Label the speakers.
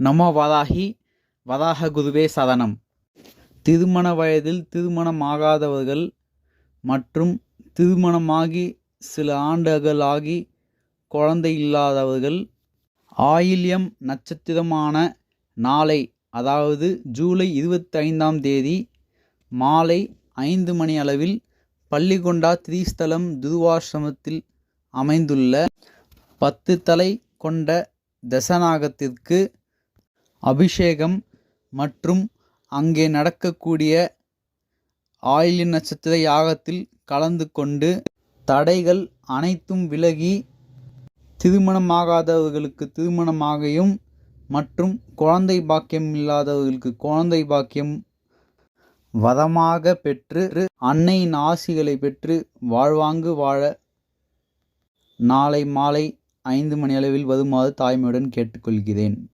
Speaker 1: நமோ வதாஹி வதாக குருவே சதனம். திருமண வயதில் திருமணமாகாதவர்கள் மற்றும் திருமணமாகி சில ஆண்டுகளாகி குழந்தை இல்லாதவர்கள் ஆயில்யம் நட்சத்திரமான நாளை, அதாவது ஜூலை 25ஆம் தேதி மாலை 5 மணி அளவில் பள்ளிகொண்டா திரிஸ்தலம் துர்வாசிரமத்தில் அமைந்துள்ள 10 தலை கொண்ட தசநாகத்திற்கு அபிஷேகம் மற்றும் அங்கே நடக்கக்கூடிய ஆயில்ய நட்சத்திர யாகத்தில் கலந்து கொண்டு தடைகள் அனைத்தும் விலகி திருமணமாகாதவர்களுக்கு திருமணமாகியும் மற்றும் குழந்தை பாக்கியம் இல்லாதவர்களுக்கு குழந்தை பாக்கியம் வதமாக பெற்று அன்னையின் ஆசிகளை பெற்று வாழ்வாங்கு வாழ நாளை மாலை 5 மணி அளவில் வருமாறு தாய்மையுடன் கேட்டுக்கொள்கிறேன்.